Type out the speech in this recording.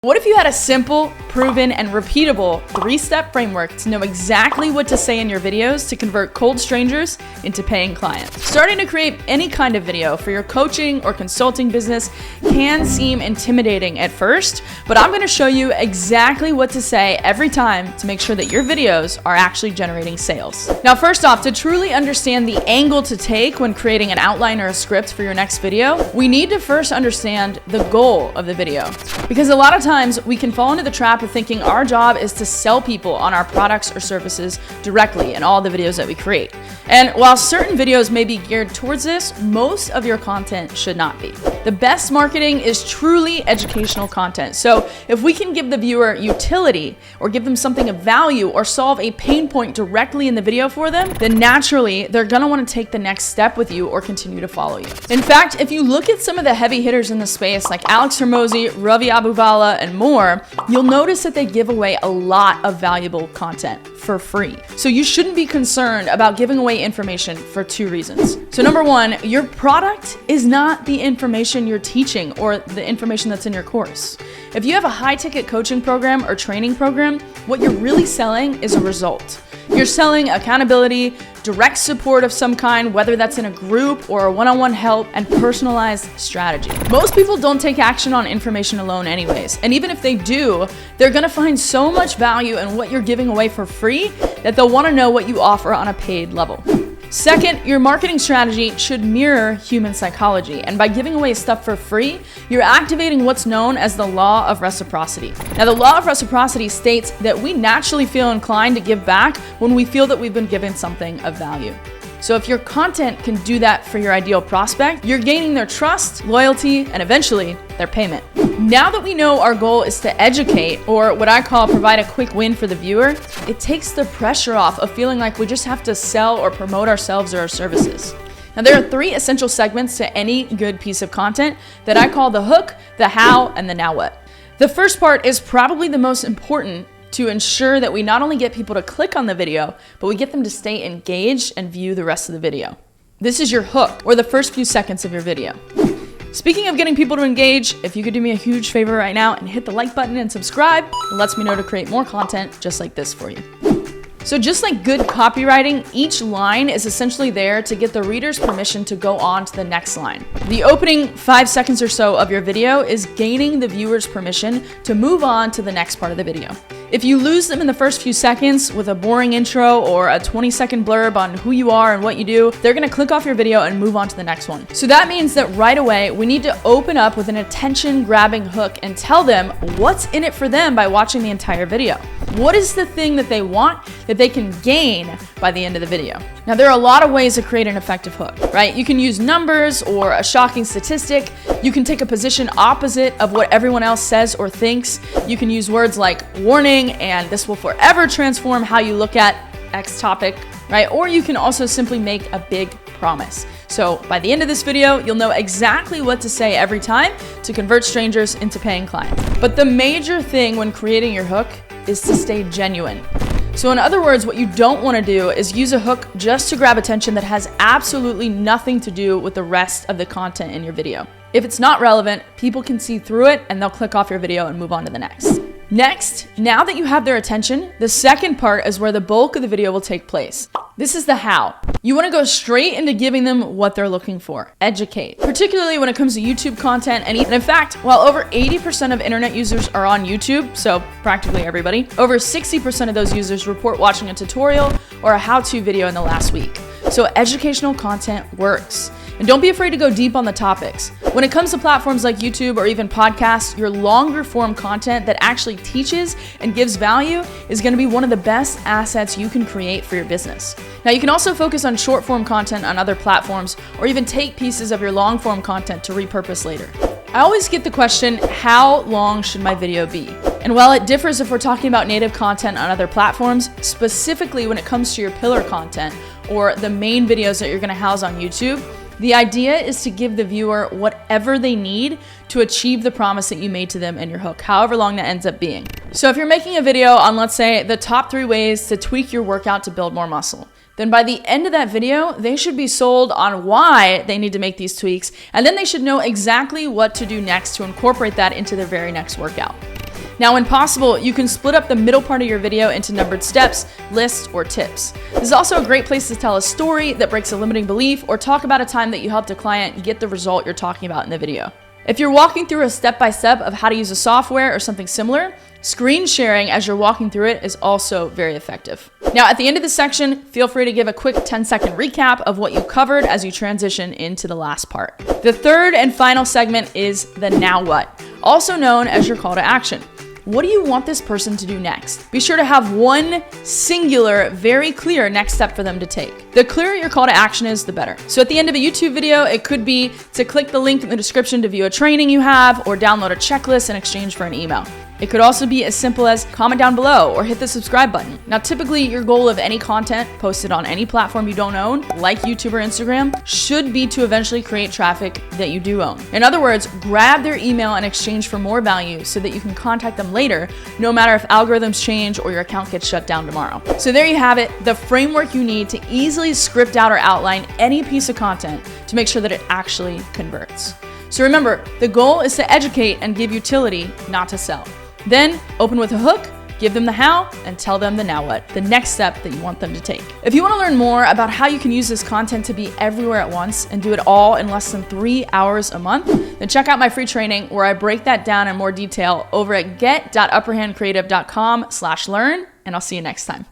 What if you had a simple, proven, and repeatable 3-step framework to know exactly what to say in your videos to convert cold strangers into paying clients? Starting to create any kind of video for your coaching or consulting business can seem intimidating at first, but I'm going to show you exactly what to say every time to make sure that your videos are actually generating sales. Now, first off, to truly understand the angle to take when creating an outline or a script for your next video, we need to first understand the goal of the video. Because a lot of times we can fall into the trap of thinking our job is to sell people on our products or services directly in all the videos that we create. And while certain videos may be geared towards this, most of your content should not be. The best marketing is truly educational content. So if we can give the viewer utility or give them something of value or solve a pain point directly in the video for them, then naturally they're gonna want to take the next step with you or continue to follow you. In fact, if you look at some of the heavy hitters in the space like Alex Hormozi, Ravi Abuvala, and more, you'll notice that they give away a lot of valuable content for free. So you shouldn't be concerned about giving away information for 2 reasons. So number 1, your product is not the information you're teaching or the information that's in your course. If you have a high-ticket coaching program or training program, what you're really selling is a result. You're selling accountability, direct support of some kind, whether that's in a group or a one-on-one help, and personalized strategy. Most people don't take action on information alone anyways. And even if they do, they're gonna find so much value in what you're giving away for free that they'll wanna know what you offer on a paid level. Second, your marketing strategy should mirror human psychology. And by giving away stuff for free, you're activating what's known as the law of reciprocity. Now, the law of reciprocity states that we naturally feel inclined to give back when we feel that we've been given something of value. So if your content can do that for your ideal prospect, you're gaining their trust, loyalty, and eventually their payment. Now that we know our goal is to educate, or what I call provide a quick win for the viewer, it takes the pressure off of feeling like we just have to sell or promote ourselves or our services. Now, there are 3 essential segments to any good piece of content that I call the hook, the how, and the now what. The first part is probably the most important to ensure that we not only get people to click on the video, but we get them to stay engaged and view the rest of the video. This is your hook, or the first few seconds of your video. Speaking of getting people to engage, if you could do me a huge favor right now and hit the like button and subscribe, it lets me know to create more content just like this for you. So just like good copywriting, each line is essentially there to get the reader's permission to go on to the next line. The opening 5 seconds or so of your video is gaining the viewer's permission to move on to the next part of the video. If you lose them in the first few seconds with a boring intro or a 20-second blurb on who you are and what you do, they're gonna click off your video and move on to the next one. So that means that right away, we need to open up with an attention-grabbing hook and tell them what's in it for them by watching the entire video. What is the thing that they want that they can gain by the end of the video? Now, there are a lot of ways to create an effective hook, right? You can use numbers or a shocking statistic. You can take a position opposite of what everyone else says or thinks. You can use words like warning and this will forever transform how you look at X topic, right? Or you can also simply make a big promise. So by the end of this video, you'll know exactly what to say every time to convert strangers into paying clients. But the major thing when creating your hook is to stay genuine. So in other words, what you don't want to do is use a hook just to grab attention that has absolutely nothing to do with the rest of the content in your video. If it's not relevant, people can see through it and they'll click off your video and move on to the next. Next, now that you have their attention, the second part is where the bulk of the video will take place. This is the how. You want to go straight into giving them what they're looking for. Educate. Particularly when it comes to YouTube content. And in fact, while over 80% of internet users are on YouTube, so practically everybody, over 60% of those users report watching a tutorial or a how-to video in the last week. So educational content works. And don't be afraid to go deep on the topics. When it comes to platforms like YouTube or even podcasts, your longer form content that actually teaches and gives value is going to be one of the best assets you can create for your business. Now, you can also focus on short form content on other platforms or even take pieces of your long form content to repurpose later. I always get the question, how long should my video be? And while it differs if we're talking about native content on other platforms, specifically when it comes to your pillar content or the main videos that you're going to house on YouTube, the idea is to give the viewer whatever they need to achieve the promise that you made to them in your hook, however long that ends up being. So if you're making a video on, let's say, the top 3 ways to tweak your workout to build more muscle, then by the end of that video, they should be sold on why they need to make these tweaks, and then they should know exactly what to do next to incorporate that into their very next workout. Now, when possible, you can split up the middle part of your video into numbered steps, lists, or tips. This is also a great place to tell a story that breaks a limiting belief or talk about a time that you helped a client get the result you're talking about in the video. If you're walking through a step-by-step of how to use a software or something similar, screen sharing as you're walking through it is also very effective. Now, at the end of this section, feel free to give a quick 10-second recap of what you covered as you transition into the last part. The third and final segment is the now what, also known as your call to action. What do you want this person to do next? Be sure to have one singular, very clear next step for them to take. The clearer your call to action is, the better. So at the end of a YouTube video, it could be to click the link in the description to view a training you have or download a checklist in exchange for an email. It could also be as simple as comment down below or hit the subscribe button. Now, typically your goal of any content posted on any platform you don't own, like YouTube or Instagram, should be to eventually create traffic that you do own. In other words, grab their email in exchange for more value so that you can contact them later, no matter if algorithms change or your account gets shut down tomorrow. So there you have it, the framework you need to easily script out or outline any piece of content to make sure that it actually converts. So remember, the goal is to educate and give utility, not to sell. Then open with a hook, give them the how, and tell them the now what, the next step that you want them to take. If you want to learn more about how you can use this content to be everywhere at once and do it all in less than 3 hours a month, then check out my free training where I break that down in more detail over at get.upperhandcreative.com/learn, and I'll see you next time.